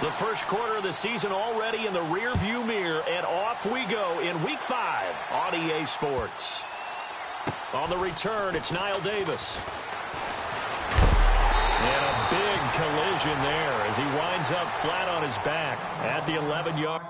The first quarter of the season already in the rearview mirror, and off we go in Week 5 on EA Sports. On the return, it's Niall Davis. And a big collision there as he winds up flat on his back at the 11-yard.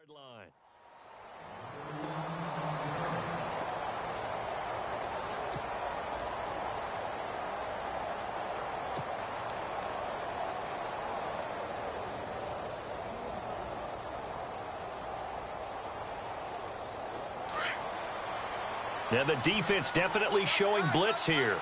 Line. Now the defense definitely showing blitz here.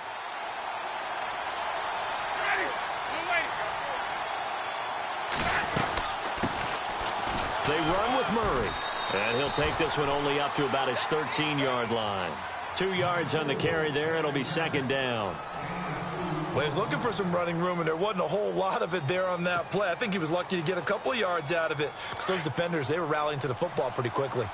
They run with Murray. And he'll take this one only up to about his 13-yard line. 2 yards on the carry there. It'll be second down. Well, he's looking for some running room, and there wasn't a whole lot of it there on that play. I think he was lucky to get a couple of yards out of it because those defenders, they were rallying to the football pretty quickly.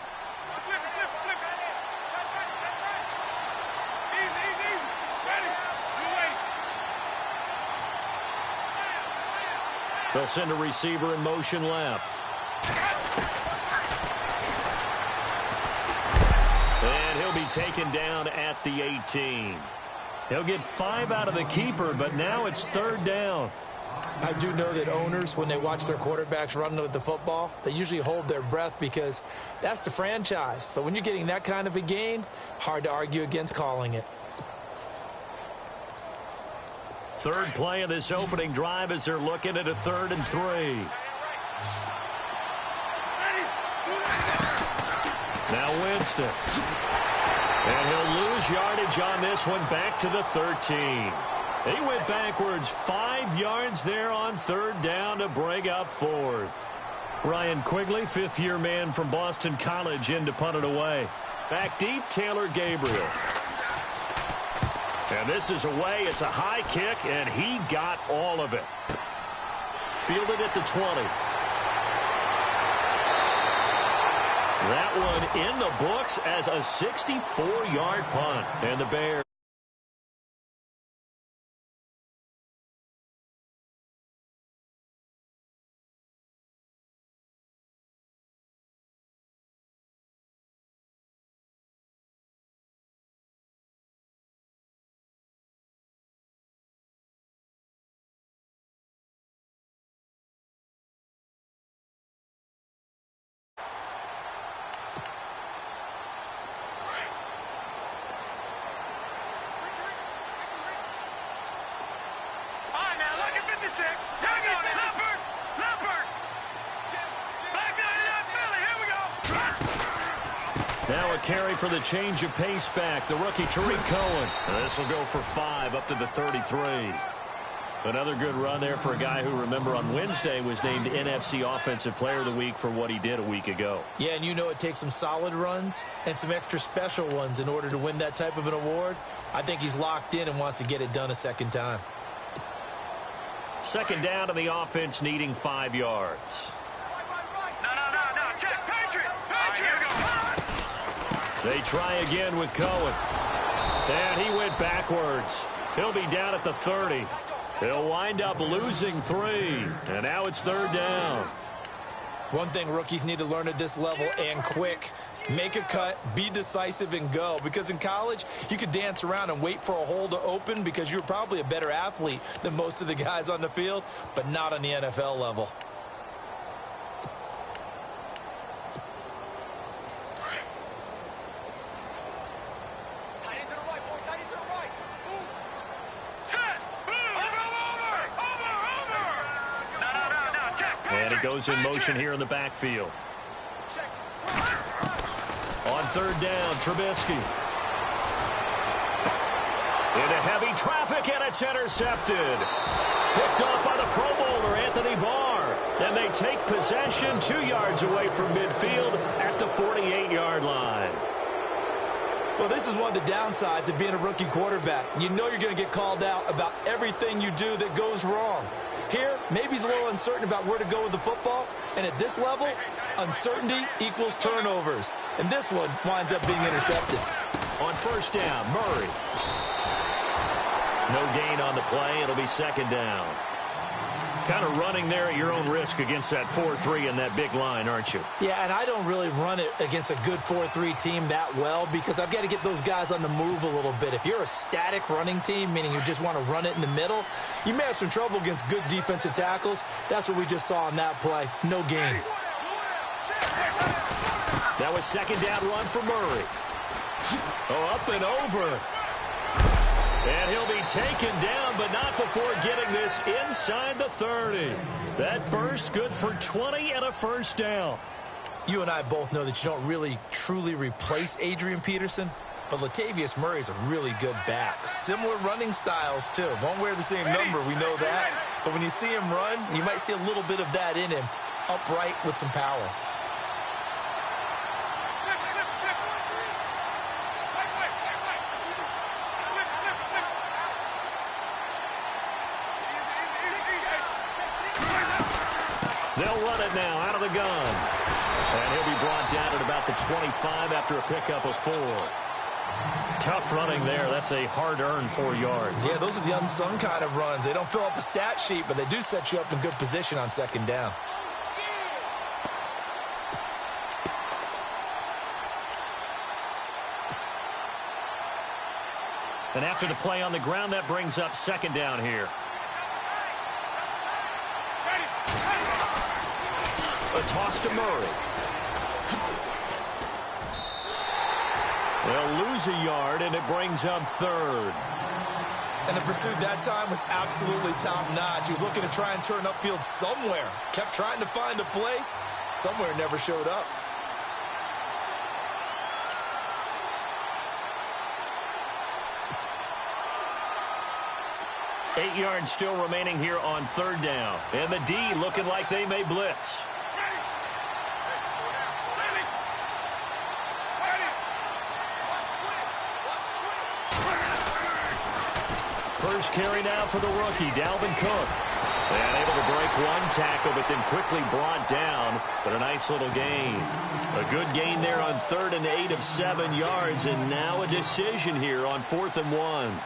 They'll send a receiver in motion left. And he'll be taken down at the 18. He'll get 5 out of the keeper, but now it's third down. I do know that owners, when they watch their quarterbacks run with the football, they usually hold their breath because that's the franchise. But when you're getting that kind of a gain, hard to argue against calling it. Third play of this opening drive as they're looking at a 3rd and 3. Now Winston. And he'll lose yardage on this one back to the 13. He went backwards 5 yards there on third down to bring up 4th. Ryan Quigley, 5th-year man from Boston College, in to punt it away. Back deep, Taylor Gabriel. And this is away. It's a high kick, and he got all of it. Fielded at the 20. That one in the books as a 64-yard punt. And the Bears. Now a carry for the change of pace back. The rookie, Tariq Cohen. This will go for 5 up to the 33. Another good run there for a guy who, remember, on Wednesday was named NFC Offensive Player of the Week for what he did a week ago. Yeah, and you know it takes some solid runs and some extra special ones in order to win that type of an award. I think he's locked in and wants to get it done a second time. Second down to the offense, needing 5 yards. No. Check. Patriot. They try again with Cohen. And he went backwards. He'll be down at the 30. He'll wind up losing 3. And now it's third down. One thing rookies need to learn at this level, and quick, make a cut, be decisive, and go. Because in college, you could dance around and wait for a hole to open because you're probably a better athlete than most of the guys on the field, but not on the NFL level. And it goes in motion here in the backfield. On third down, Trubisky. Into heavy traffic, and it's intercepted. Picked off by the Pro Bowler, Anthony Barr. And they take possession 2 yards away from midfield at the 48-yard line. Well, this is one of the downsides of being a rookie quarterback. You know you're going to get called out about everything you do that goes wrong. Here, maybe he's a little uncertain about where to go with the football, and at this level, uncertainty equals turnovers. And this one winds up being intercepted. On first down, Murray. No gain on the play. It'll be second down. Kind of running there at your own risk against that 4-3 and that big line, aren't you? Yeah, and I don't really run it against a good 4-3 team that well because I've got to get those guys on the move a little bit. If you're a static running team, meaning you just want to run it in the middle, you may have some trouble against good defensive tackles. That's what we just saw on that play. No gain. That was second down run for Murray. Oh, up and over. And he'll be taken down, but not before getting this inside the 30. That burst good for 20 and a first down. You and I both know that you don't really truly replace Adrian Peterson, but Latavius Murray's a really good back. Similar running styles, too. Won't wear the same number, we know that. But when you see him run, you might see a little bit of that in him, upright with some power. They'll run it now out of the gun. And he'll be brought down at about the 25 after a pickup of 4. Tough running there. That's a hard-earned 4 yards. Yeah, those are the unsung kind of runs. They don't fill up the stat sheet, but they do set you up in good position on second down. And after the play on the ground, that brings up second down here. A toss to Murray. They'll lose a yard, and it brings up third. And the pursuit that time was absolutely top-notch. He was looking to try and turn upfield somewhere. Kept trying to find a place. Somewhere never showed up. Eight yards still remaining here on third down. And the D looking like they may blitz. First carry now for the rookie, Dalvin Cook. And able to break one tackle, but then quickly brought down. But a nice little gain. A good gain there on 3rd and 8 of 7 yards. And now a decision here on 4th and 1.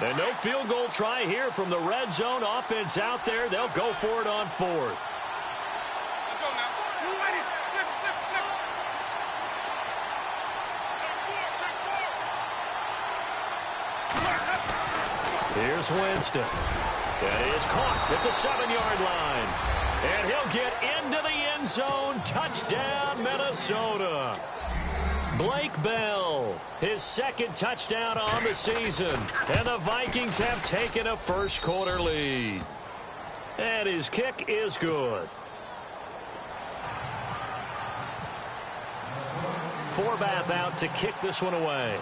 And no field goal try here from the red zone. Offense out there. They'll go for it on 4th. Here's Winston. And it's caught at the 7-yard line. And he'll get into the end zone. Touchdown, Minnesota. Blake Bell, his 2nd touchdown on the season. And the Vikings have taken a first-quarter lead. And his kick is good. Forbath out to kick this one away.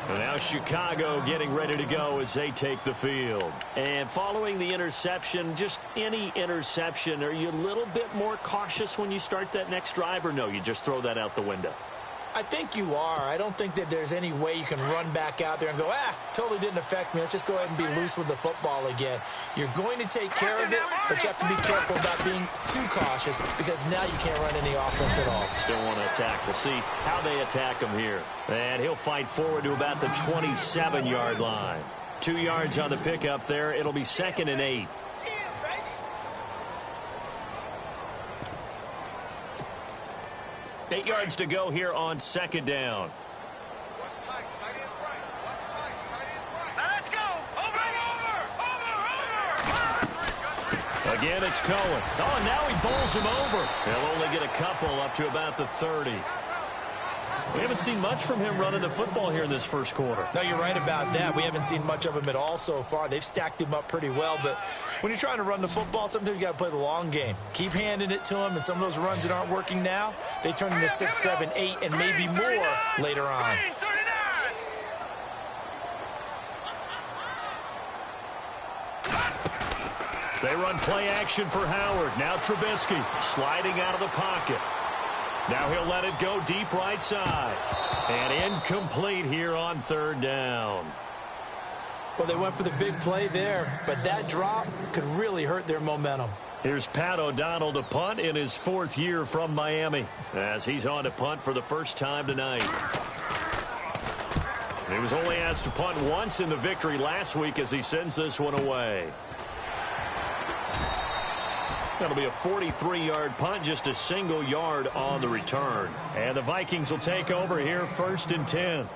And now Chicago getting ready to go as they take the field. And following the interception, just any interception, are you a little bit more cautious when you start that next drive, or no, you just throw that out the window? I think you are. I don't think that there's any way you can run back out there and go, totally didn't affect me. Let's just go ahead and be loose with the football again. You're going to take care of it, but you have to be careful about being too cautious because now you can't run any offense at all. Still want to attack. We'll see how they attack him here. And he'll fight forward to about the 27-yard line. 2 yards on the pickup there. It'll be 2nd and 8. Eight yards to go here on 2nd down. Let's go! Over! Again, it's Cohen. Oh, and now he bowls him over. They'll only get a couple up to about the 30. We haven't seen much from him running the football here in this first quarter. No, you're right about that. We haven't seen much of him at all so far. They've stacked him up pretty well, but when you're trying to run the football, sometimes you got to play the long game. Keep handing it to him, and some of those runs that aren't working now, they turn into 6, 7, 8, and maybe more later on. They run play action for Howard. Now Trubisky sliding out of the pocket. Now he'll let it go deep right side. And incomplete here on third down. Well, they went for the big play there, but that drop could really hurt their momentum. Here's Pat O'Donnell to punt in his 4th year from Miami, as he's on to punt for the first time tonight. He was only asked to punt once in the victory last week as he sends this one away. That'll be a 43-yard punt, just a single yard on the return. And the Vikings will take over here 1st and 10.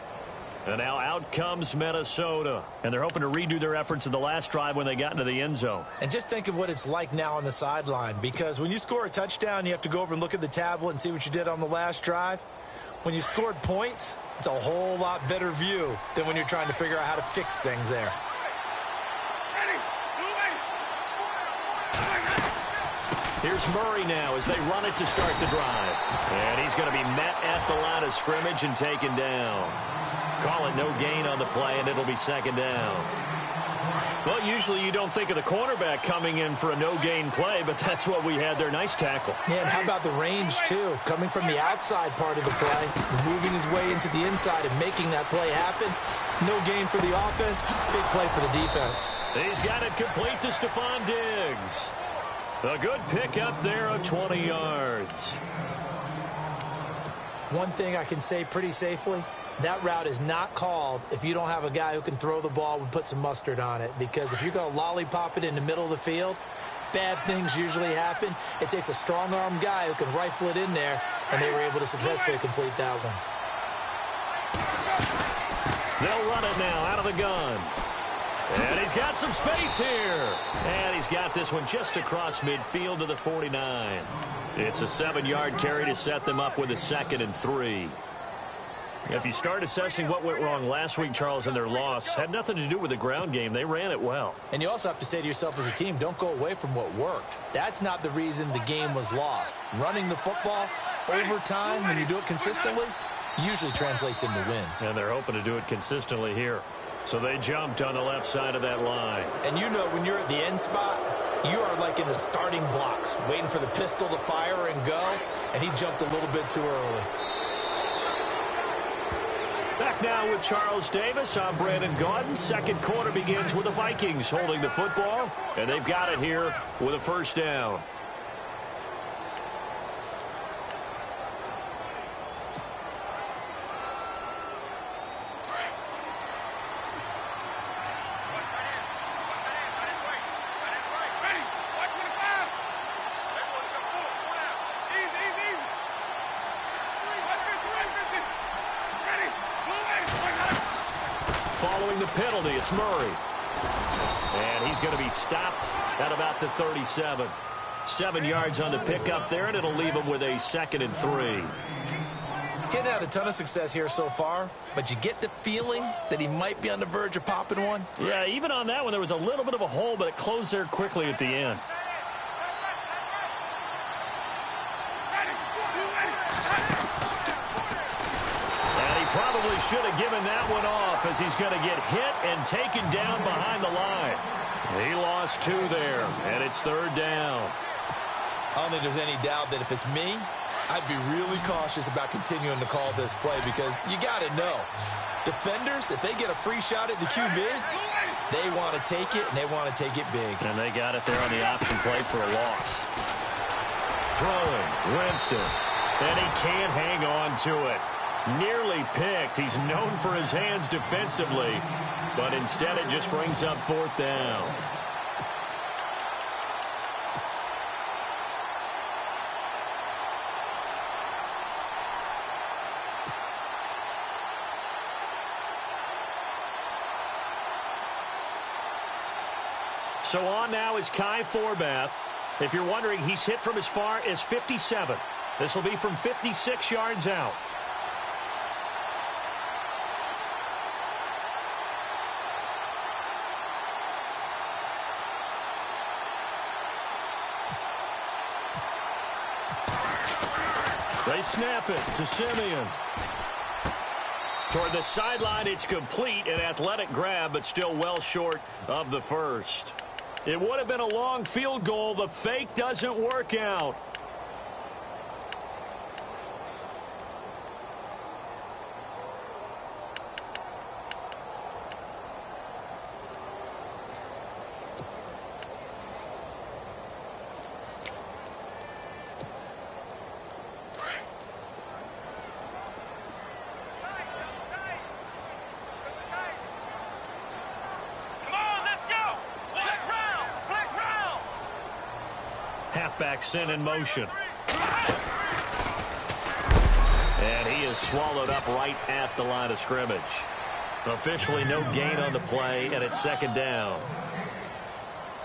And now out comes Minnesota. And they're hoping to redo their efforts in the last drive when they got into the end zone. And just think of what it's like now on the sideline, because when you score a touchdown, you have to go over and look at the tablet and see what you did on the last drive. When you scored points, it's a whole lot better view than when you're trying to figure out how to fix things there. Here's Murray now as they run it to start the drive. And he's going to be met at the line of scrimmage and taken down. Call it no gain on the play, and it'll be 2nd down. Well, usually you don't think of the cornerback coming in for a no-gain play, but that's what we had there. Nice tackle. Yeah, and how about the range, too? Coming from the outside part of the play, moving his way into the inside and making that play happen. No gain for the offense, big play for the defense. He's got it complete to Stephon Diggs. A good pickup there of 20 yards. One thing I can say pretty safely, that route is not called if you don't have a guy who can throw the ball and put some mustard on it. Because if you're going to lollipop it in the middle of the field, bad things usually happen. It takes a strong-arm guy who can rifle it in there, and they were able to successfully complete that one. They'll run it now out of the gun. And he's got some space here. And he's got this one just across midfield to the 49. It's a 7-yard carry to set them up with a 2nd and 3. If you start assessing what went wrong last week, Charles, in their loss, had nothing to do with the ground game. They ran it well. And you also have to say to yourself as a team, don't go away from what worked. That's not the reason the game was lost. Running the football over time, when you do it consistently, usually translates into wins. And they're hoping to do it consistently here. So they jumped on the left side of that line. And you know when you're at the end spot, you are like in the starting blocks, waiting for the pistol to fire and go, and he jumped a little bit too early. Back now with Charles Davis. I'm Brandon Gaudin. Second quarter begins with the Vikings holding the football, and they've got it here with a 1st down. Following the penalty, it's Murray. And he's going to be stopped at about the 37. 7 yards on the pickup there, and it'll leave him with a 2nd and 3. Getting out a ton of success here so far, but you get the feeling that he might be on the verge of popping one. Yeah, even on that one, there was a little bit of a hole, but it closed there quickly at the end. Probably should have given that one off as he's going to get hit and taken down behind the line. He lost 2 there, and it's 3rd down. I don't think there's any doubt that if it's me, I'd be really cautious about continuing to call this play because you got to know, defenders, if they get a free shot at the QB, they want to take it, and they want to take it big. And they got it there on the option play for a loss. Throwing, Winston, and he can't hang on to it. Nearly picked. He's known for his hands defensively, but instead it just brings up 4th down. So on now is Kai Forbath. If you're wondering, he's hit from as far as 57. This will be from 56 yards out. They snap it to Simeon. Toward the sideline, it's complete, an athletic grab, but still well short of the first. It would have been a long field goal. The fake doesn't work out. Halfback sent in motion. And he is swallowed up right at the line of scrimmage. Officially no gain on the play, and it's second down.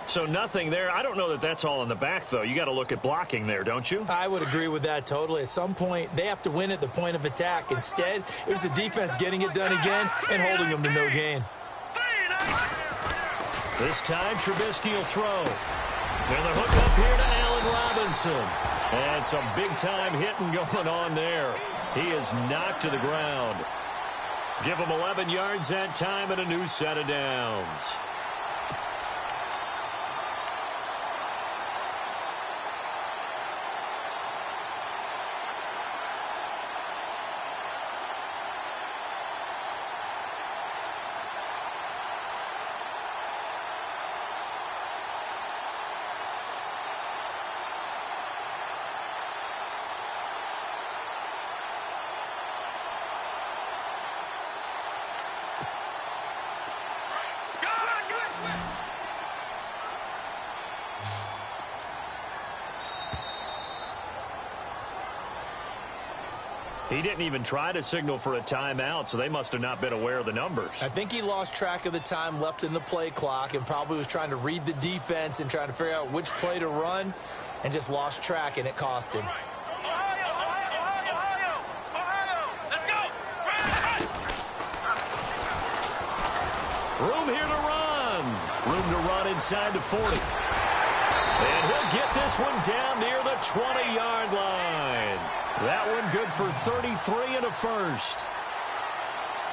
So nothing there. I don't know that that's all in the back, though. You got to look at blocking there, don't you? I would agree with that totally. At some point, they have to win at the point of attack. Instead, it was the defense getting it done again and holding them to no gain. This time, Trubisky will throw. And the hook up here to Allen Robinson. And some big-time hitting going on there. He is knocked to the ground. Give him 11 yards that time and a new set of downs. He didn't even try to signal for a timeout, so they must have not been aware of the numbers. I think he lost track of the time left in the play clock and probably was trying to read the defense and trying to figure out which play to run and just lost track, and it cost him. Room here to run. Room to run inside the 40. And he'll get this one down near the 20-yard line. That one good for 33 and a first.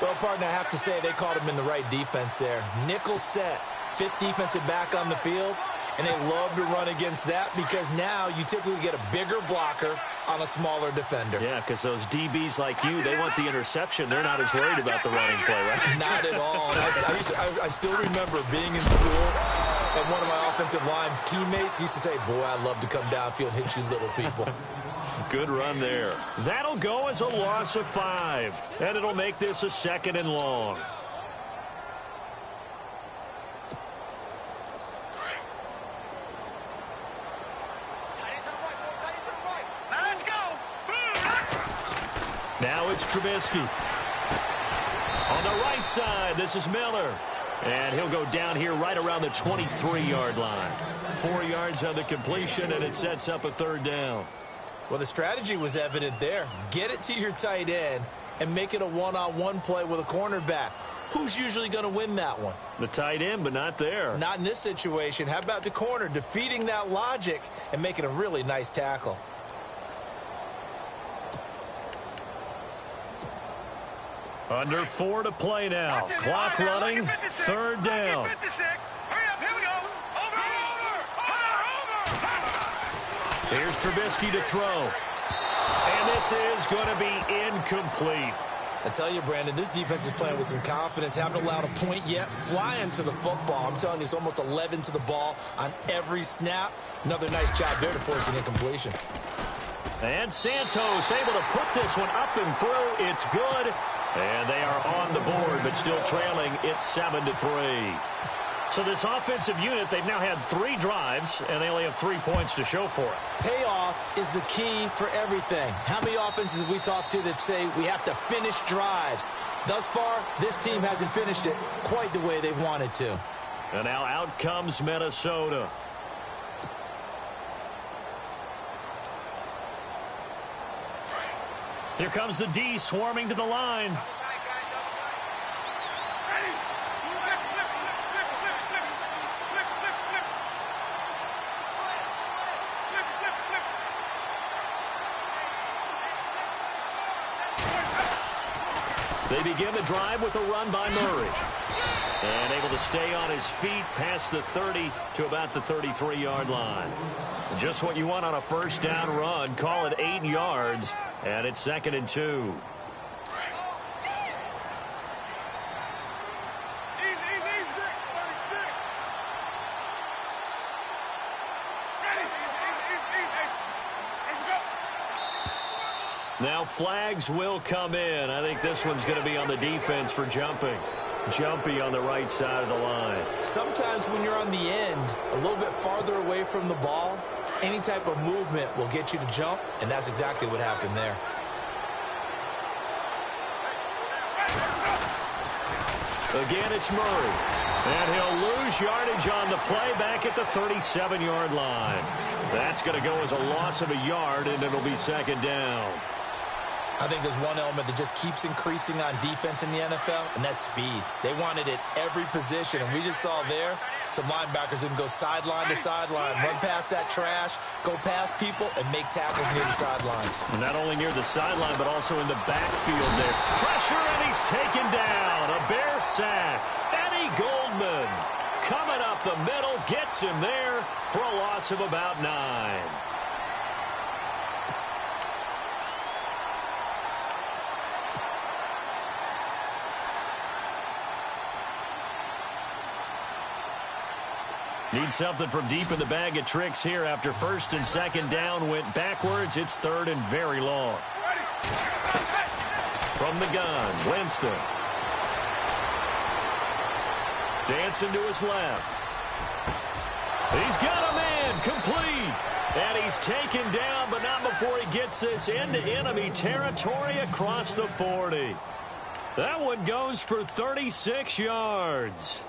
Well, partner, I have to say they called him in the right defense there. Nickel set, fifth defensive back on the field, and they love to run against that because now you typically get a bigger blocker on a smaller defender. Yeah, because those DBs like you, they want the interception. They're not as worried about the running play, right? Not at all. I still remember being in school, and one of my offensive line teammates used to say, boy, I'd love to come downfield and hit you little people. Good run there. That'll go as a loss of 5, and it'll make this a 2nd and long. Now it's Trubisky. On the right side, this is Miller. And he'll go down here right around the 23-yard line. 4 yards on the completion, and it sets up a 3rd down. Well, the strategy was evident there. Get it to your tight end and make it a one-on-one play with a cornerback. Who's usually going to win that one? The tight end, but not there. Not in this situation. How about the corner defeating that logic and making a really nice tackle? Under 4 to play now. Clock running. 3rd down. Here's Trubisky to throw. And this is going to be incomplete. I tell you, Brandon, this defense is playing with some confidence. Haven't allowed a point yet. Flying to the football. I'm telling you, it's almost 11 to the ball on every snap. Another nice job there to force an incompletion. And Santos able to put this one up and through. It's good. And they are on the board, but still trailing. It's 7-3. So this offensive unit, they've now had 3 drives, and they only have 3 points to show for it. Payoff is the key for everything. How many offenses have we talked to that say we have to finish drives? Thus far, this team hasn't finished it quite the way they wanted to. And now out comes Minnesota. Here comes the D swarming to the line. They begin the drive with a run by Murray. And able to stay on his feet past the 30 to about the 33-yard line. Just what you want on a first down run. Call it 8 yards, and it's 2nd and 2. Now flags will come in. I think this one's going to be on the defense for jumping. Jumpy on the right side of the line. Sometimes when you're on the end, a little bit farther away from the ball, any type of movement will get you to jump, and that's exactly what happened there. Again, it's Murray. And he'll lose yardage on the play back at the 37-yard line. That's going to go as a loss of a yard, and it'll be 2nd down. I think there's one element that just keeps increasing on defense in the NFL, and that's speed. They want it at every position, and we just saw there some linebackers that can go sideline to sideline, run past that trash, go past people, and make tackles near the sidelines. And not only near the sideline, but also in the backfield there. Pressure, and he's taken down. A Bear sack. Eddie Goldman coming up the middle, gets him there for a loss of about 9. Need something from deep in the bag of tricks here after 1st and 2nd down went backwards. It's 3rd and very long. From the gun, Winston. Dancing to his left. He's got a man complete. And he's taken down, but not before he gets this into enemy territory across the 40. That one goes for 36 yards.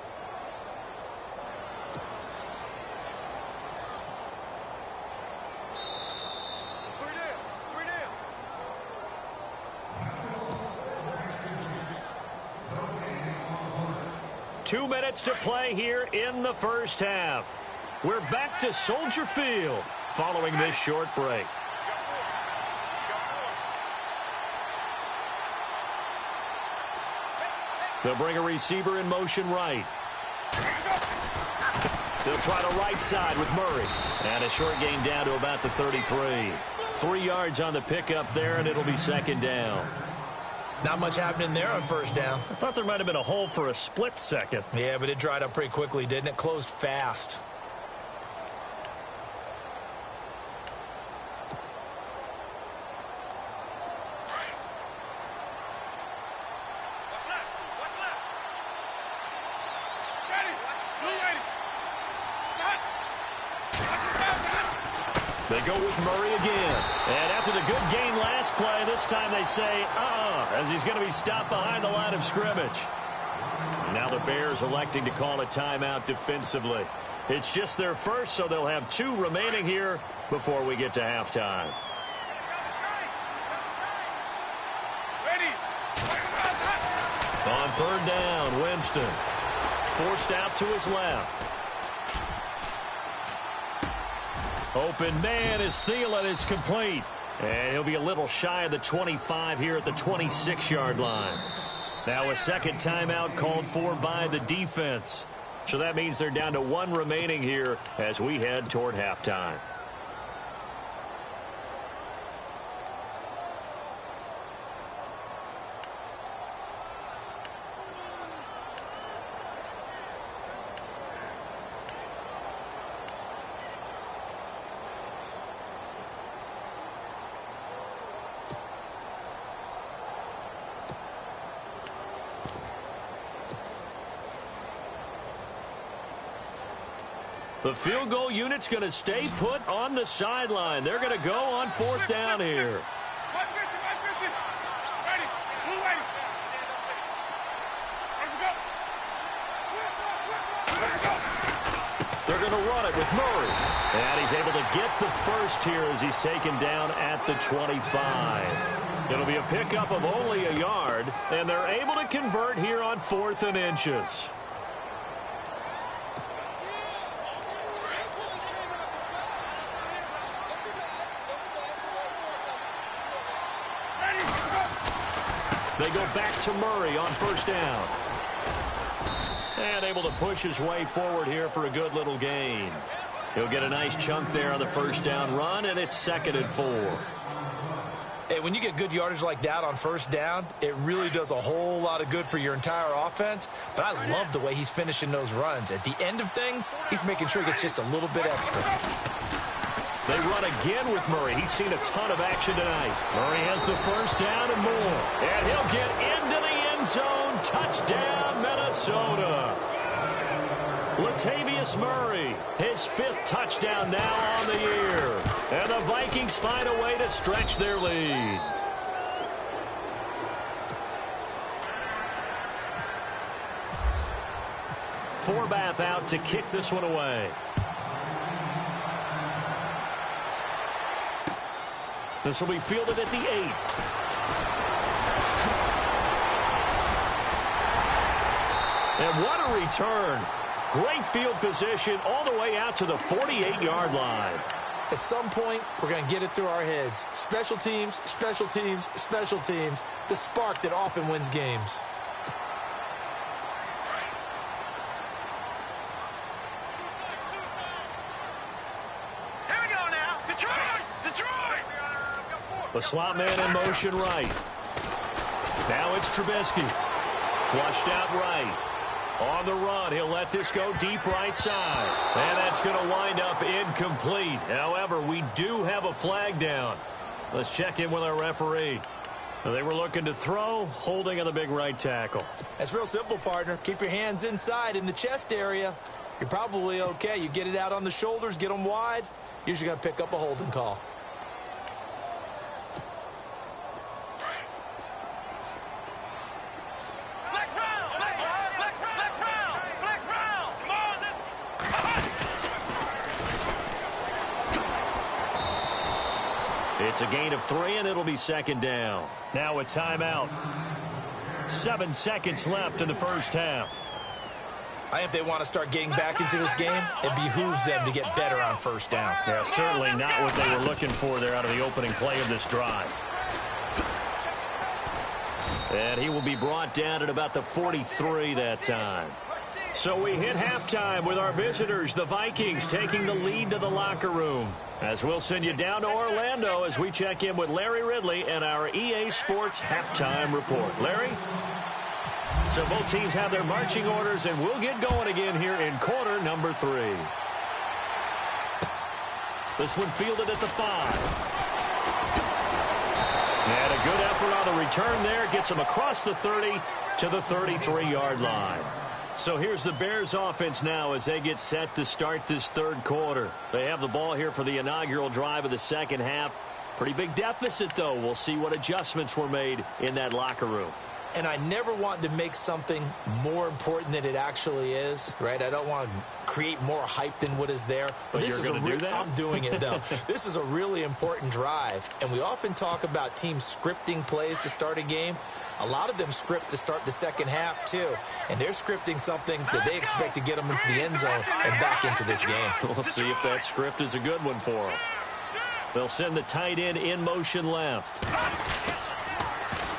Two minutes to play here in the first half. We're back to Soldier Field following this short break. They'll bring a receiver in motion right. They'll try to right side with Murray. And a short gain down to about the 33. 3 yards on the pickup there, and it'll be 2nd down. Not much happening there on 1st down. I thought there might have been a hole for a split second. Yeah, but it dried up pretty quickly, didn't it? Closed fast. They go with Murray again. And after the good gain last play, this time they say, as he's going to be stopped behind the line of scrimmage. Now the Bears electing to call a timeout defensively. It's just their first, so they'll have 2 remaining here before we get to halftime. On 3rd down, Winston. Forced out to his left. Open man is Thielen. Is complete. And he'll be a little shy of the 25 here at the 26-yard line. Now a second timeout called for by the defense. So that means they're down to 1 remaining here as we head toward halftime. The field goal unit's going to stay put on the sideline. They're going to go on 4th down here. They're going to run it with Murray. And he's able to get the first here as he's taken down at the 25. It'll be a pickup of only a yard, and they're able to convert here on 4th and inches. They go back to Murray on first down. And able to push his way forward here for a good little gain. He'll get a nice chunk there on the first down run, and it's 2nd and 4. Hey, when you get good yardage like that on first down, it really does a whole lot of good for your entire offense. But I love the way he's finishing those runs. At the end of things, he's making sure he gets just a little bit extra. They run again with Murray. He's seen a ton of action tonight. Murray has the first down and more. And he'll get into the end zone. Touchdown, Minnesota. Latavius Murray, his 5th touchdown now on the year. And the Vikings find a way to stretch their lead. Forbath out to kick this one away. This will be fielded at the 8. And what a return. Great field position all the way out to the 48-yard line. At some point, we're going to get it through our heads. Special teams, special teams, special teams. The spark that often wins games. Here we go now. Detroit! Detroit! The slot man in motion right. Now it's Trubisky. Flushed out right. On the run, he'll let this go deep right side. And that's going to wind up incomplete. However, we do have a flag down. Let's check in with our referee. They were looking to throw, holding on the big right tackle. That's real simple, partner. Keep your hands inside in the chest area. You're probably okay. You get it out on the shoulders, get them wide. Usually going to pick up a holding call. It's a gain of 3, and it'll be 2nd down. Now a timeout. 7 seconds left in the first half. I think if they want to start getting back into this game, it behooves them to get better on first down. Yeah, certainly not what they were looking for there out of the opening play of this drive. And he will be brought down at about the 43 that time. So we hit halftime with our visitors, the Vikings, taking the lead to the locker room. As we'll send you down to Orlando as we check in with Larry Ridley and our EA Sports halftime report. Larry? So both teams have their marching orders, and we'll get going again here in quarter number 3. This one fielded at the 5. And a good effort on the return there. Gets him across the 30 to the 33-yard line. So here's the Bears offense now as they get set to start this third quarter. They have the ball here for the inaugural drive of the second half. Pretty big deficit, though. We'll see what adjustments were made in that locker room. And I never want to make something more important than it actually is, right? I don't want to create more hype than what is there. But this you're going to do that? I'm doing it, though. This is a really important drive. And we often talk about teams scripting plays to start a game. A lot of them script to start the second half, too. And they're scripting something that they expect to get them into the end zone and back into this game. We'll see if that script is a good one for them. They'll send the tight end in motion left.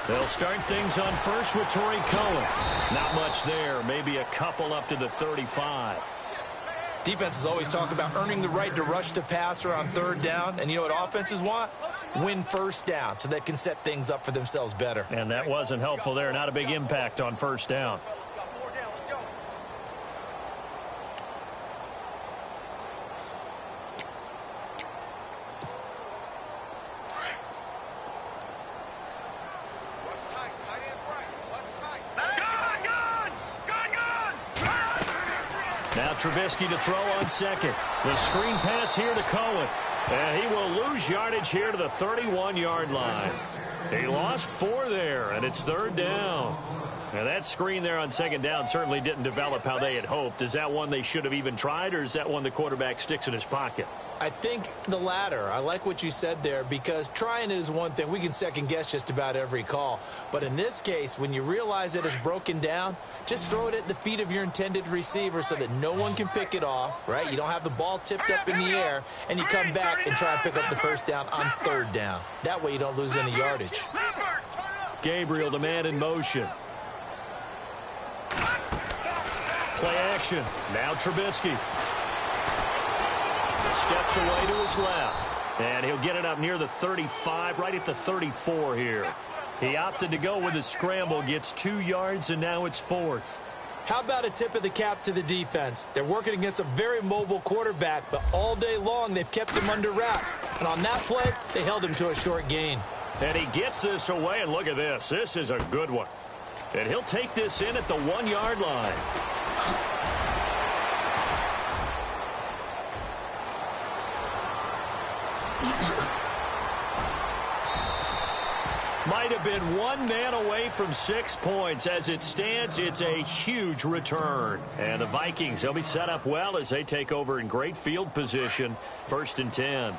They'll start things on first with Torrey Cohen. Not much there. Maybe a couple up to the 35. Defenses always talk about earning the right to rush the passer on third down. And you know what offenses want? Win first down so they can set things up for themselves better. And that wasn't helpful there. Not a big impact on first down. Now Trubisky to throw on second. The screen pass here to Cohen. And he will lose yardage here to the 31-yard line. He lost 4 there, and it's third down. And that screen there on second down certainly didn't develop how they had hoped. Is that one they should have even tried, or is that one the quarterback sticks in his pocket? I think the latter. I like what you said there, because trying it is one thing. We can second guess just about every call. But in this case, when you realize it is broken down, just throw it at the feet of your intended receiver so that no one can pick it off, right? You don't have the ball tipped up in the air, and you come back and try and pick up the first down on third down. That way you don't lose any yardage. Gabriel, the man in motion. Play action. Now Trubisky. Steps away to his left. And he'll get it up near the 35, right at the 34 here. He opted to go with a scramble, gets 2 yards, and now it's 4th. How about a tip of the cap to the defense? They're working against a very mobile quarterback, but all day long they've kept him under wraps. And on that play, they held him to a short gain. And he gets this away, and look at this. This is a good one. And he'll take this in at the 1-yard line. Might have been one man away from 6 points. As it stands, it's a huge return. And the Vikings, they'll be set up well as they take over in great field position. 1st and 10.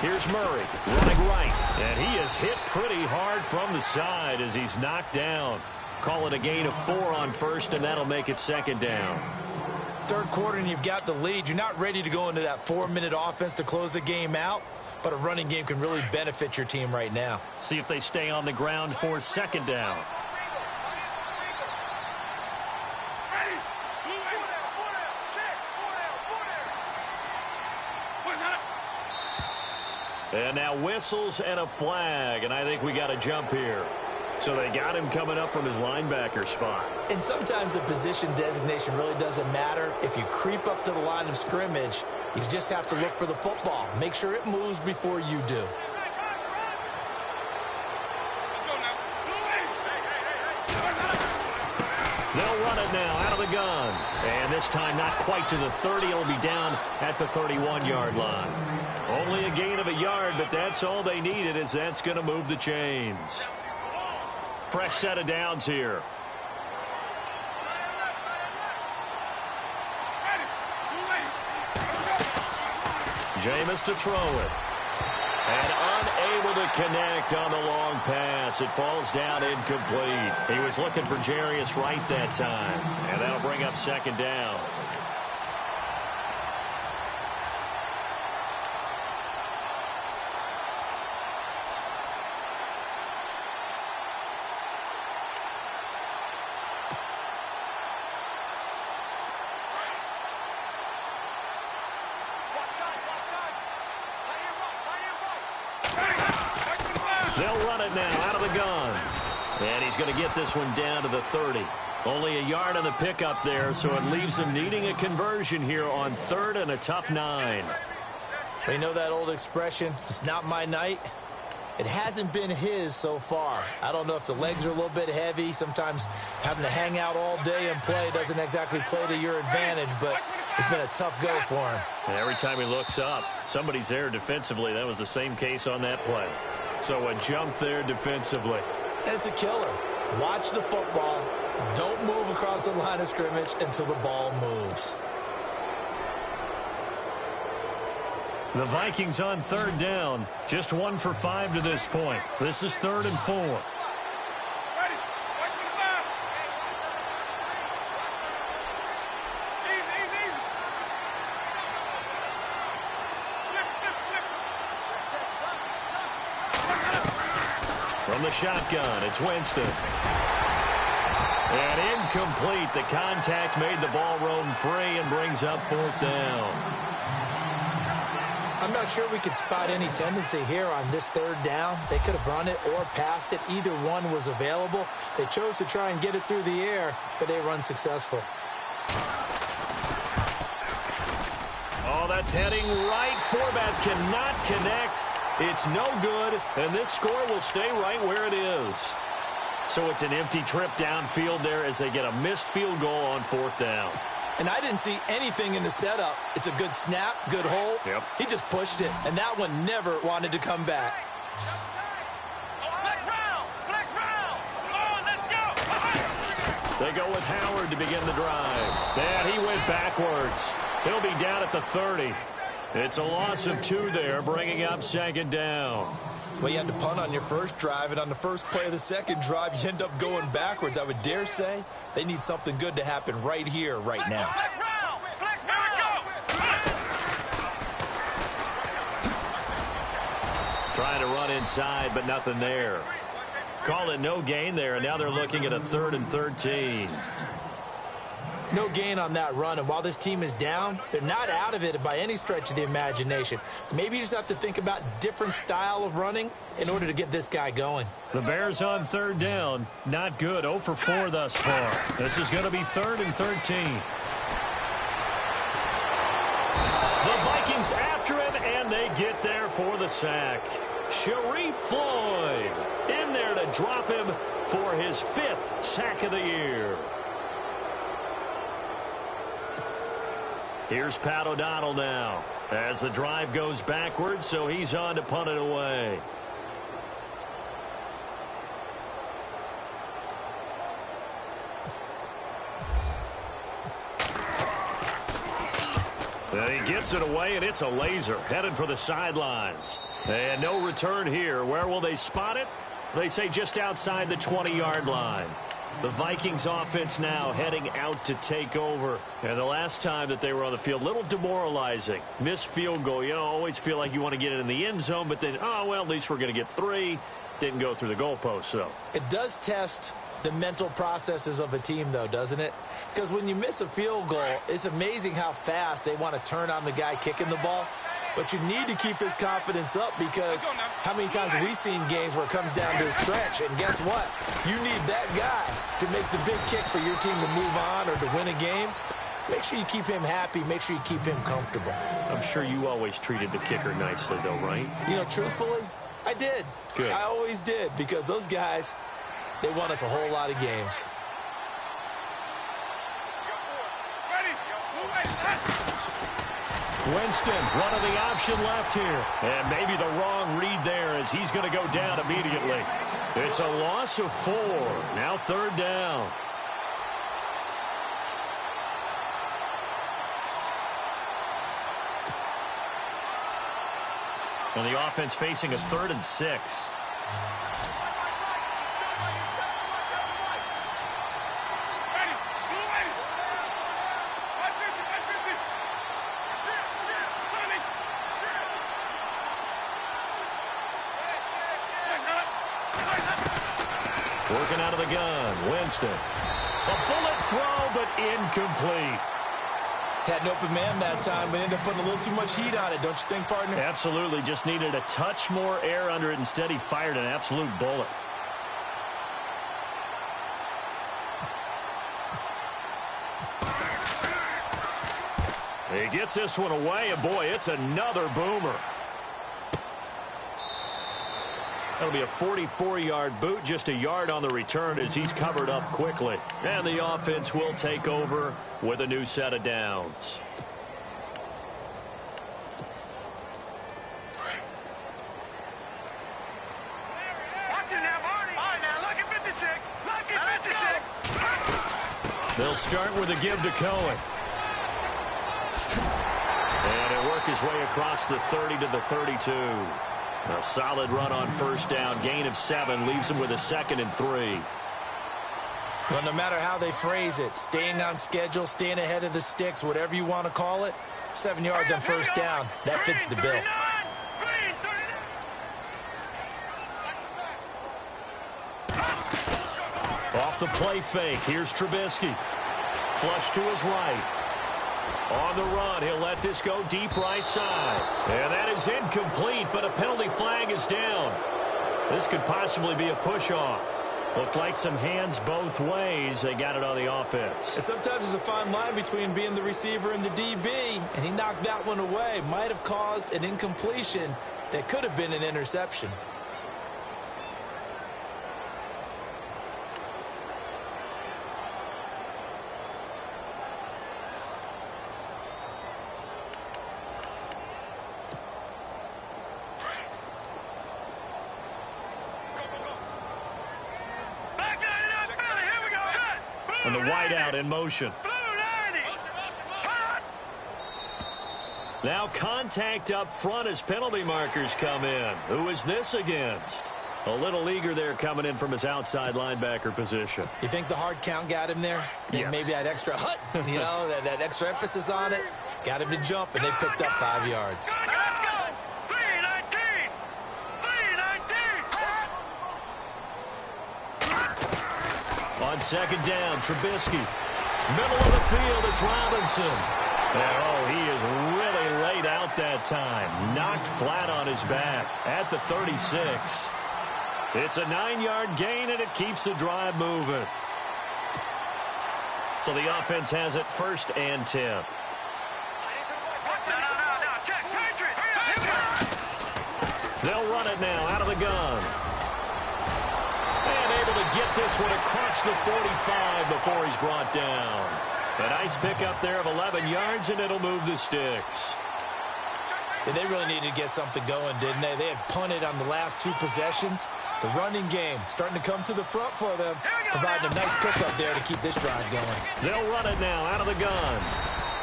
Here's Murray, running right. And he is hit pretty hard from the side as he's knocked down. Call it a gain of 4 on 1st, and that'll make it 2nd down. 3rd quarter and you've got the lead. You're not ready to go into that 4-minute offense to close the game out, but a running game can really benefit your team right now. See if they stay on the ground for 2nd down. And now whistles and a flag, and I think we got a jump here. So they got him coming up from his linebacker spot. And sometimes the position designation really doesn't matter. If you creep up to the line of scrimmage, you just have to look for the football. Make sure it moves before you do. They'll run it now out of the gun. And this time not quite to the 30. It'll be down at the 31-yard line. Only a gain of a yard, but that's all they needed, as that's going to move the chains. Fresh set of downs here. Jameis to throw it. And unable to connect on the long pass. It falls down incomplete. He was looking for Jarius Wright that time. And that'll bring up 2nd down. They'll run it now out of the gun. And he's going to get this one down to the 30. Only a yard on the pickup there, so it leaves him needing a conversion here on 3rd and a tough 9. You know that old expression, it's not my night? It hasn't been his so far. I don't know if the legs are a little bit heavy. Sometimes having to hang out all day and play doesn't exactly play to your advantage, but it's been a tough go for him. And every time he looks up, somebody's there defensively. That was the same case on that play. So a jump there defensively. And it's a killer. Watch the football. Don't move across the line of scrimmage until the ball moves. The Vikings on 3rd down. Just 1 for 5 to this point. This is 3rd and 4. From the shotgun, it's Winston. And incomplete. The contact made the ball roam free and brings up 4th down. I'm not sure we could spot any tendency here on this 3rd down. They could have run it or passed it. Either one was available. They chose to try and get it through the air, but they were unsuccessful. Oh, that's heading right. Forbat cannot connect. It's no good, and this score will stay right where it is. So it's an empty trip downfield there as they get a missed field goal on 4th down. And I didn't see anything in the setup. It's a good snap, good hold. Yep. He just pushed it, and that one never wanted to come back. Flex round. Come on, let's go. They go with Howard to begin the drive. And he went backwards. He'll be down at the 30. It's a loss of 2 there, bringing up 2nd down. Well, you had to punt on your first drive, and on the first play of the second drive, you end up going backwards. I would dare say they need something good to happen right here, right now. inside, but nothing there. Call it no gain there, and now they're looking at a 3rd and 13. No gain on that run, and while this team is down, they're not out of it by any stretch of the imagination. Maybe you just have to think about different style of running in order to get this guy going. The Bears on 3rd down. Not good. 0 for 4 thus far. This is going to be 3rd and 13. The Vikings after him, and they get there for the sack. Sharif Floyd in there to drop him for his 5th sack of the year. Here's Pat O'Donnell now as the drive goes backwards, so he's on to punt it away. And he gets it away, and it's a laser headed for the sidelines. And no return here. Where will they spot it? They say just outside the 20-yard line. The Vikings offense now heading out to take over. And the last time that they were on the field, a little demoralizing. Missed field goal. You always feel like you want to get it in the end zone, but then, oh, well, at least we're going to get 3. Didn't go through the goalpost, so. It does test the mental processes of a team, though, doesn't it? Because when you miss a field goal, it's amazing how fast they want to turn on the guy kicking the ball. But you need to keep his confidence up, because how many times have we seen games where it comes down to a stretch? And guess what? You need that guy to make the big kick for your team to move on or to win a game. Make sure you keep him happy. Make sure you keep him comfortable. I'm sure you always treated the kicker nicely, though, right? You know, truthfully, I did. Good. I always did, because those guys, they won us a whole lot of games. Winston, one of the option left here. And maybe the wrong read there, as he's going to go down immediately. It's a loss of 4. Now 3rd down. And the offense facing a 3rd and 6. Working out of the gun, Winston. A bullet throw, but incomplete. Had an open man that time, but ended up putting a little too much heat on it, don't you think, partner? Absolutely. Just needed a touch more air under it. Instead, he fired an absolute bullet. He gets this one away, and boy, it's another boomer. That'll be a 44-yard boot, just a yard on the return as he's covered up quickly. And the offense will take over with a new set of downs. Watch it now, Barney. All right, now, look at 56. Look at 56. They'll start with a give to Cohen. And he'll work his way across the 30 to the 32. A solid run on 1st down. Gain of 7 leaves him with a 2nd and 3. Well, no matter how they phrase it, staying on schedule, staying ahead of the sticks, whatever you want to call it, 7 yards on 1st down, that fits the bill. Off the play fake, here's Trubisky. Flush to his right. On the run, he'll let this go deep right side. And that is incomplete, but a penalty flag is down. This could possibly be a push-off. Looked like some hands both ways. They got it on the offense. And sometimes there's a fine line between being the receiver and the DB, and he knocked that one away. Might have caused an incompletion that could have been an interception. And the wideout in motion. Now contact up front as penalty markers come in. Who is this against? A little eager there coming in from his outside linebacker position. You think the hard count got him there? Yes. Maybe that extra hut, you know, that extra emphasis on it, got him to jump, and they picked up 5 yards. Let's go. 3-19. 3-19. On second down, Trubisky. Middle of the field, it's Robinson. And, oh, he is really laid out that time. Knocked flat on his back at the 36. It's a 9-yard gain, and it keeps the drive moving. So the offense has it 1st and 10. They'll run it now out of the gun. And able to get this one across the 45 before he's brought down. A nice pickup there of 11 yards, and it'll move the sticks. Yeah, they really needed to get something going, didn't they? They had punted on the last 2 possessions. The running game starting to come to the front for them, providing a nice pickup there to keep this drive going. They'll run it now out of the gun.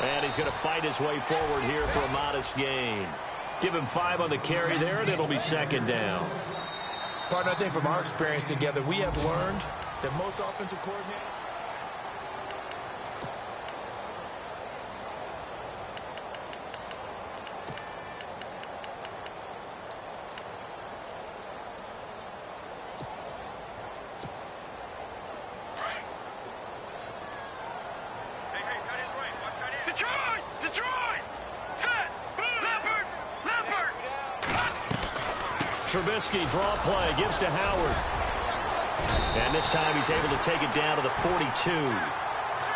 And he's going to fight his way forward here for a modest gain. Give him 5 on the carry there, and it'll be 2nd down. Partner, I think from our experience together, we have learned that most offensive coordinators... Trubisky, draw play, gives to Howard. And this time he's able to take it down to the 42.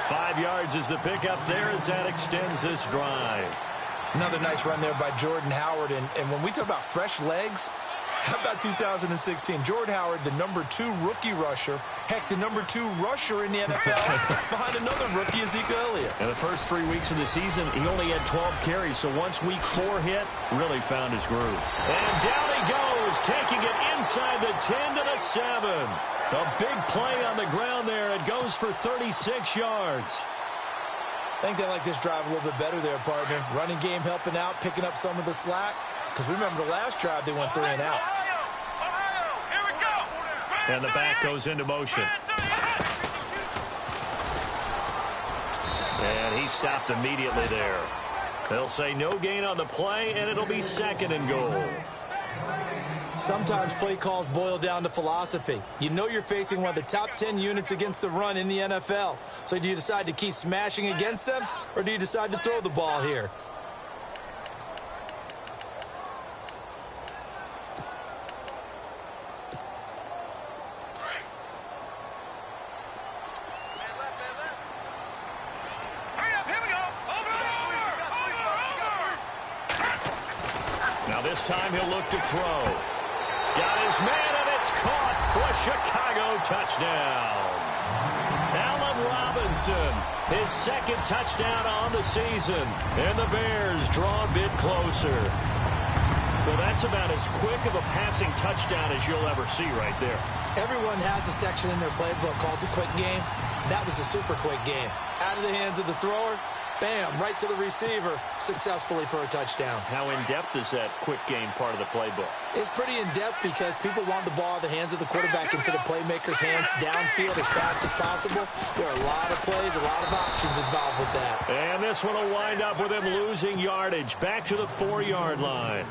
5 yards is the pickup there as that extends this drive. Another nice run there by Jordan Howard. And when we talk about fresh legs, how about 2016? Jordan Howard, the #2 rookie rusher. Heck, the #2 rusher in the NFL behind another rookie, Ezekiel Elliott. In the first 3 weeks of the season, he only had 12 carries. So once week 4 hit, really found his groove. And down he goes, taking it inside the 10 to the 7. A big play on the ground there. It goes for 36 yards. I think they like this drive a little bit better there, partner. Running game helping out, picking up some of the slack. Because remember the last drive, they went 3 and out. And the back goes into motion. And he stopped immediately there. They'll say no gain on the play, and it'll be 2nd and goal. Sometimes play calls boil down to philosophy. You know you're facing one of the top 10 units against the run in the NFL. So do you decide to keep smashing against them, or do you decide to throw the ball here? This time he'll look to throw. Got his man, and it's caught for a Chicago touchdown. Allen Robinson, his 2nd touchdown on the season. And the Bears draw a bit closer. Well, that's about as quick of a passing touchdown as you'll ever see right there. Everyone has a section in their playbook called the quick game. That was a super quick game. Out of the hands of the thrower. Bam, right to the receiver, successfully for a touchdown. How in-depth is that quick game part of the playbook? It's pretty in-depth because people want the ball out of the hands of the quarterback into the playmaker's hands downfield as fast as possible. There are a lot of plays, a lot of options involved with that. And this one will wind up with him losing yardage back to the 4-yard line.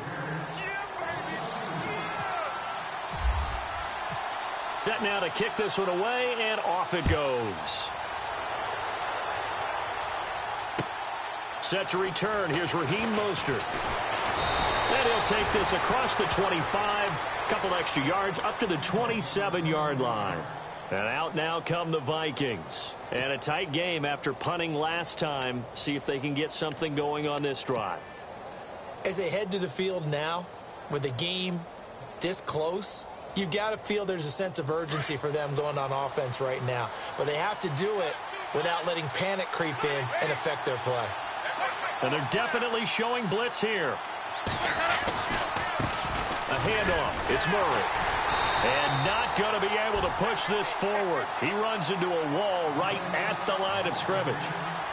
Set now to kick this one away, and off it goes. Set to return. Here's Raheem Mostert. And he'll take this across the 25. Couple extra yards up to the 27-yard line. And out now come the Vikings. And a tight game after punting last time. See if they can get something going on this drive. As they head to the field now, with the game this close, you've got to feel there's a sense of urgency for them going on offense right now. But they have to do it without letting panic creep in and affect their play. And they're definitely showing blitz here. A handoff. It's Murray. And not going to be able to push this forward. He runs into a wall right at the line of scrimmage.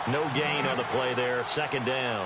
No gain on the play there. 2nd down.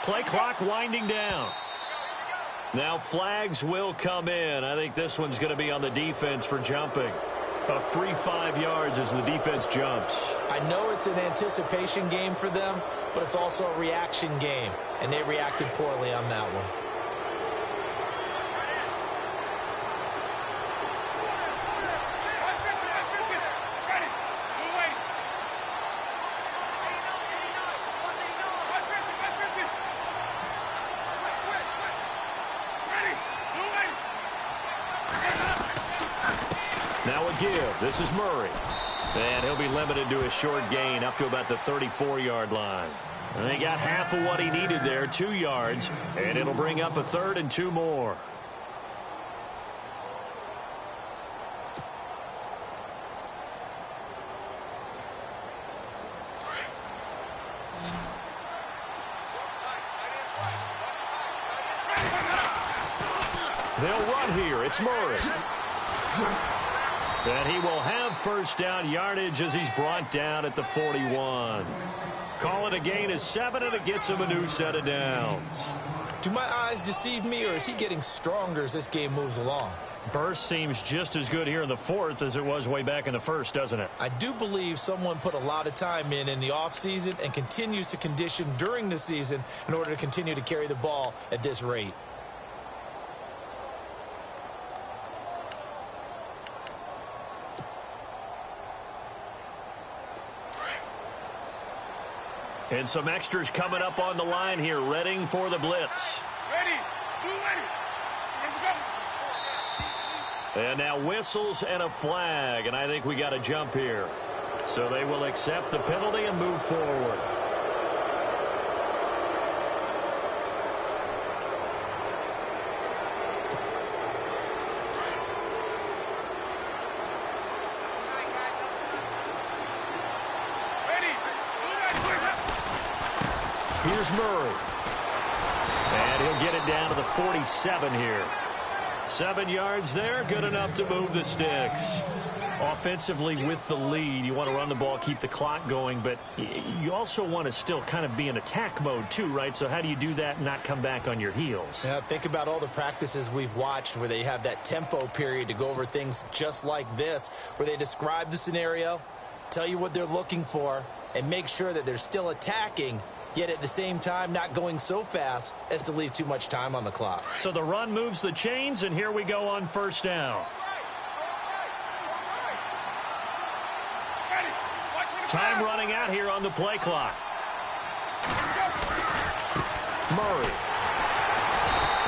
Play clock winding down. Now flags will come in. I think this one's going to be on the defense for jumping. A free 5 yards as the defense jumps. I know it's an anticipation game for them, but it's also a reaction game, and they reacted poorly on that one. Now a give. This is Murray. And he'll be limited to a short gain up to about the 34-yard line. And they got half of what he needed there, 2 yards. And it'll bring up a 3rd and 2 more. They'll run here. It's Murray. And he will have first down yardage as he's brought down at the 41. Call it a gain of 7, and it gets him a new set of downs. Do my eyes deceive me, or is he getting stronger as this game moves along? Burst seems just as good here in the 4th as it was way back in the 1st, doesn't it? I do believe someone put a lot of time in the offseason and continues to condition during the season in order to continue to carry the ball at this rate. And some extras coming up on the line here, readying for the blitz. Ready. Blue ready. Let's go. And now whistles and a flag, and I think we got a jump here. So they will accept the penalty and move forward. Here's Murray. And he'll get it down to the 47 here. 7 yards there, good enough to move the sticks. Offensively with the lead, you want to run the ball, keep the clock going, but you also want to still kind of be in attack mode too, right? So how do you do that and not come back on your heels? Yeah, think about all the practices we've watched where they have that tempo period to go over things just like this, where they describe the scenario, tell you what they're looking for, and make sure that they're still attacking, yet at the same time not going so fast as to leave too much time on the clock. So the run moves the chains, and here we go on first down. Time running out here on the play clock. Murray.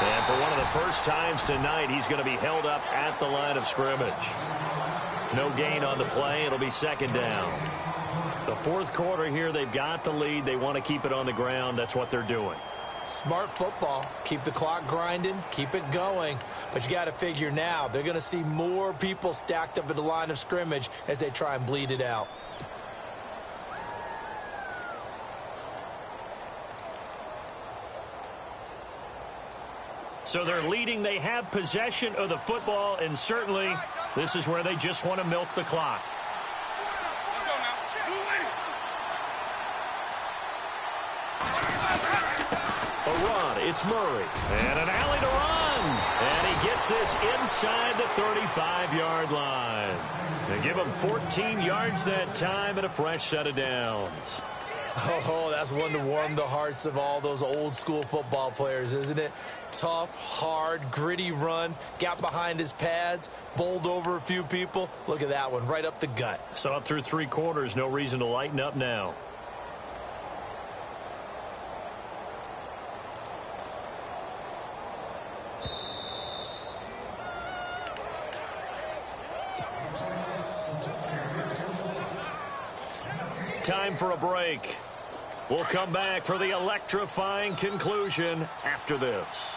And for one of the first times tonight, he's going to be held up at the line of scrimmage. No gain on the play. It'll be second down. The 4th quarter here, they've got the lead. They want to keep it on the ground. That's what they're doing. Smart football. Keep the clock grinding. Keep it going. But you got to figure now, they're going to see more people stacked up at the line of scrimmage as they try and bleed it out. So they're leading. They have possession of the football, and certainly this is where they just want to milk the clock. A run. It's Murray. And an alley to run. And he gets this inside the 35-yard line. They give him 14 yards that time and a fresh set of downs. Oh, that's one to warm the hearts of all those old school football players, isn't it? Tough, hard, gritty run, got behind his pads, bowled over a few people. Look at that one, right up the gut. So up through 3 quarters, no reason to lighten up now. Time for a break. We'll come back for the electrifying conclusion after this.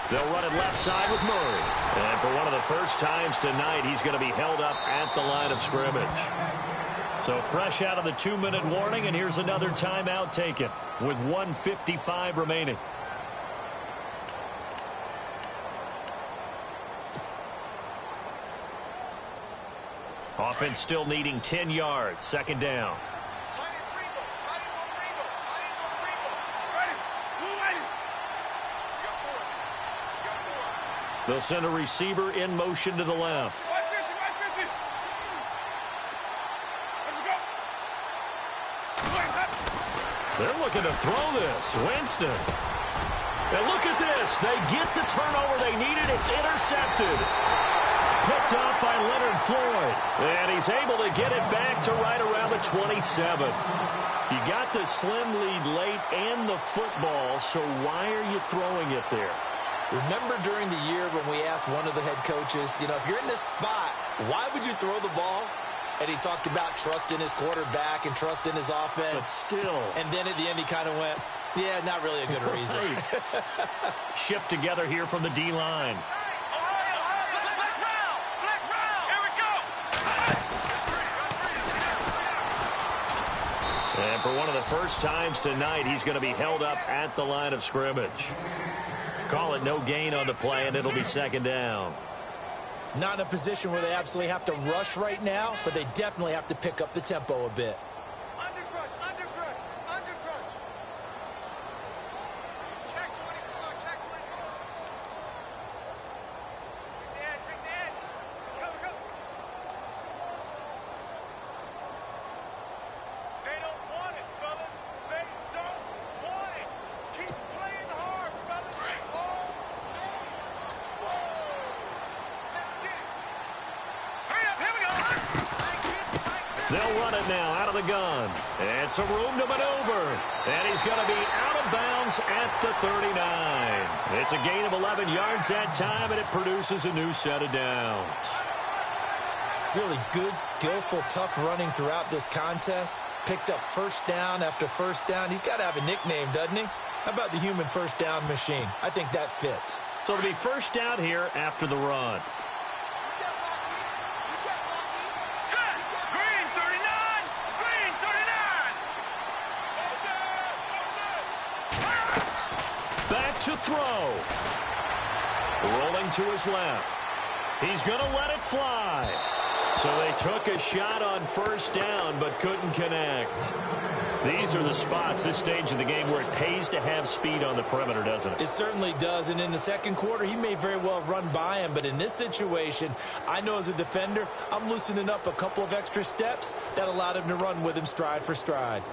They'll run it left side with Murray. And for one of the first times tonight, he's going to be held up at the line of scrimmage. So fresh out of the 2-minute warning, and here's another timeout taken with 1:55 remaining. Offense still needing 10 yards. Second down. They'll send a receiver in motion to the left. They're looking to throw this. Winston. And look at this. They get the turnover they needed. It's intercepted. Picked up by Leonard Floyd. And he's able to get it back to right around the 27. You got the slim lead late and the football, so why are you throwing it there? Remember during the year when we asked one of the head coaches, you know, if you're in this spot, why would you throw the ball? And he talked about trust in his quarterback and trust in his offense. But still. And then at the end he kind of went, yeah, not really a good reason. Shift together here from the D-line. And for one of the first times tonight, he's going to be held up at the line of scrimmage. Call it no gain on the play, and it'll be second down. Not in a position where they absolutely have to rush right now, but they definitely have to pick up the tempo a bit. Check 24, check 24. Take the edge. Go. They don't want it, fellas. They don't want it. Keep playing hard, fellas. They'll run it now out of the gun. And some room to maneuver. And he's going to be out of bounds at the 39. It's a gain of 11 yards that time, and it produces a new set of downs. Really good, skillful, tough running throughout this contest. Picked up first down after first down. He's got to have a nickname, doesn't he? How about the human first down machine? I think that fits. So it'll be first down here after the run. To throw. Rolling to his left. He's going to let it fly. So they took a shot on first down but couldn't connect. These are the spots, this stage of the game, where it pays to have speed on the perimeter, doesn't it? It certainly does. And in the second quarter, he may very well run by him. But in this situation, I know as a defender, I'm loosening up a couple of extra steps that allowed him to run with him stride for stride.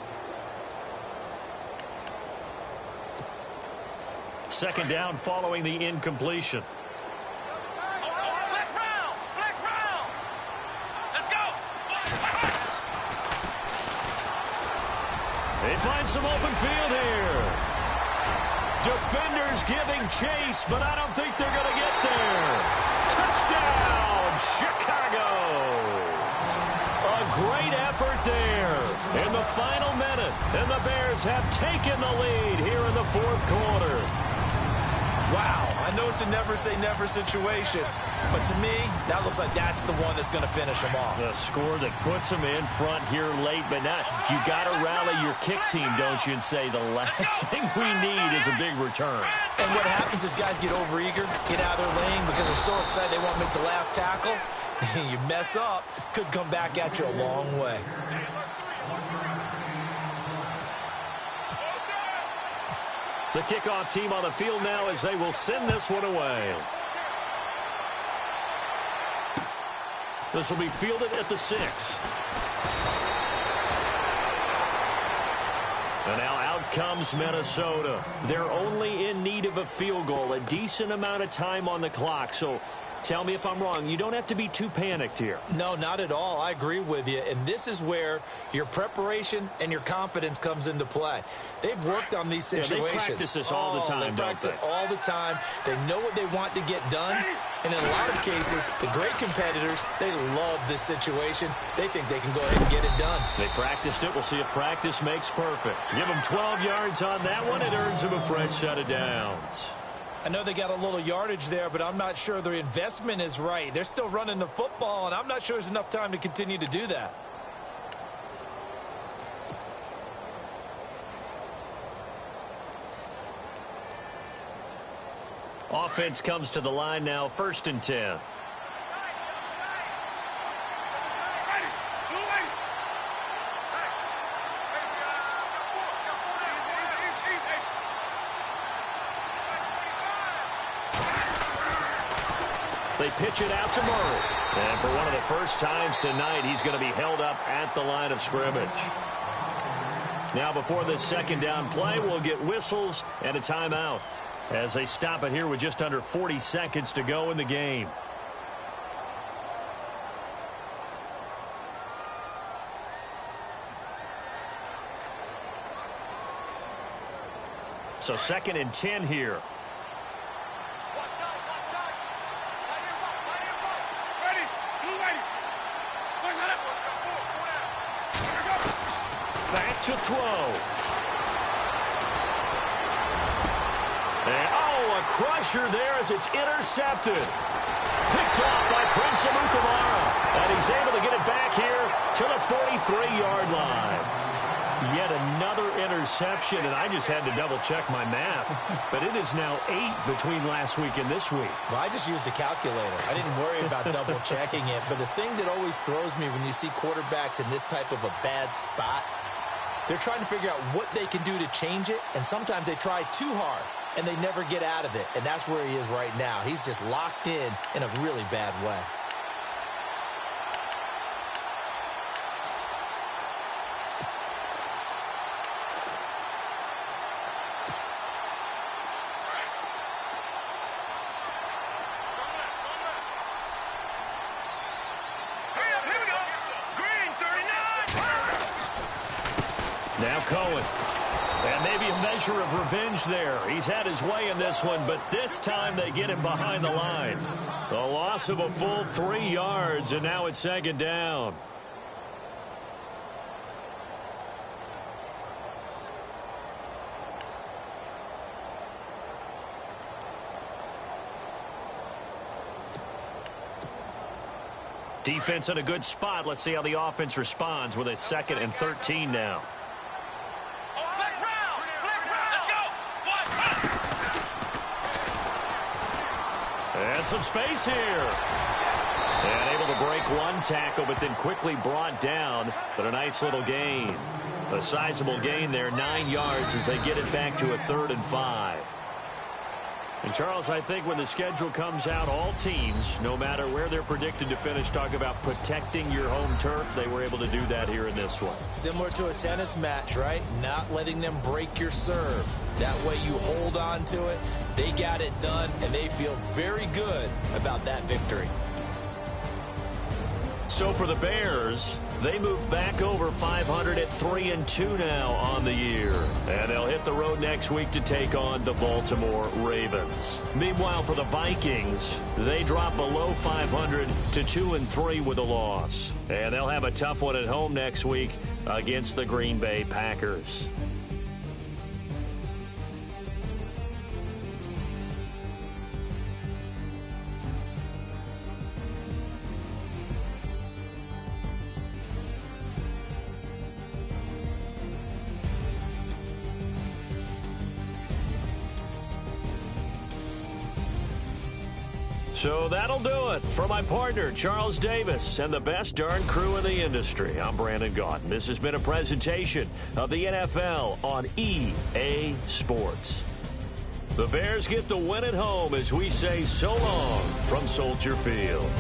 Second down following the incompletion. Flex round. Let's go. They find some open field here. Defenders giving chase, but I don't think they're going to get there. Touchdown, Chicago. A great effort there in the final minute, and the Bears have taken the lead here in the fourth quarter. Wow, I know it's a never-say-never situation, but to me, that looks like that's the one that's going to finish them off. The score that puts them in front here late, but not. You got to rally your kick team, don't you, and say the last thing we need is a big return. And what happens is guys get overeager, get out of their lane because they're so excited they want to make the last tackle. You mess up, could come back at you a long way. The kickoff team on the field now as they will send this one away. This will be fielded at the 6. And now out comes Minnesota. They're only in need of a field goal, a decent amount of time on the clock. So tell me if I'm wrong. You don't have to be too panicked here. No, not at all. I agree with you. And this is where your preparation and your confidence comes into play. They've worked on these situations. Yeah, they practice this all the time, they practice it all the time. They know what they want to get done. And in a lot of cases, the great competitors, they love this situation. They think they can go ahead and get it done. They practiced it. We'll see if practice makes perfect. Give them 12 yards on that one. It earns them a fresh set of downs. I know they got a little yardage there, but I'm not sure their investment is right. They're still running the football, and I'm not sure there's enough time to continue to do that. Offense comes to the line now, 1st and 10. They pitch it out to Murray. And for one of the first times tonight, he's going to be held up at the line of scrimmage. Now, before this second down play, we'll get whistles and a timeout as they stop it here with just under 40 seconds to go in the game. So 2nd and 10 here. Back to throw. And, a crusher there as it's intercepted. Picked off by Prince Amukamara. And he's able to get it back here to the 43-yard line. Yet another interception, and I just had to double-check my math. But it is now 8 between last week and this week. Well, I just used a calculator. I didn't worry about double-checking it. But the thing that always throws me when you see quarterbacks in this type of a bad spot, they're trying to figure out what they can do to change it, and sometimes they try too hard, and they never get out of it. And that's where he is right now. He's just locked in a really bad way. Now Cohen. And maybe a measure of revenge there. He's had his way in this one, but this time they get him behind the line. The loss of a full 3 yards, and now it's 2nd down. Defense in a good spot. Let's see how the offense responds with a 2nd and 13 now. And some space here. And able to break one tackle, but then quickly brought down. But a nice little gain. A sizable gain there, 9 yards as they get it back to a 3rd and 5. And, Charles, I think when the schedule comes out, all teams, no matter where they're predicted to finish, talk about protecting your home turf. They were able to do that here in this one. Similar to a tennis match, right? Not letting them break your serve. That way you hold on to it. They got it done, and they feel very good about that victory. So for the Bears, they move back over 500 at 3-2 now on the year. And they'll hit the road next week to take on the Baltimore Ravens. Meanwhile, for the Vikings, they drop below 500 to 2-3 with a loss. And they'll have a tough one at home next week against the Green Bay Packers. So that'll do it for my partner, Charles Davis, and the best darn crew in the industry. I'm Brandon Gaudin. This has been a presentation of the NFL on EA Sports. The Bears get the win at home as we say so long from Soldier Field.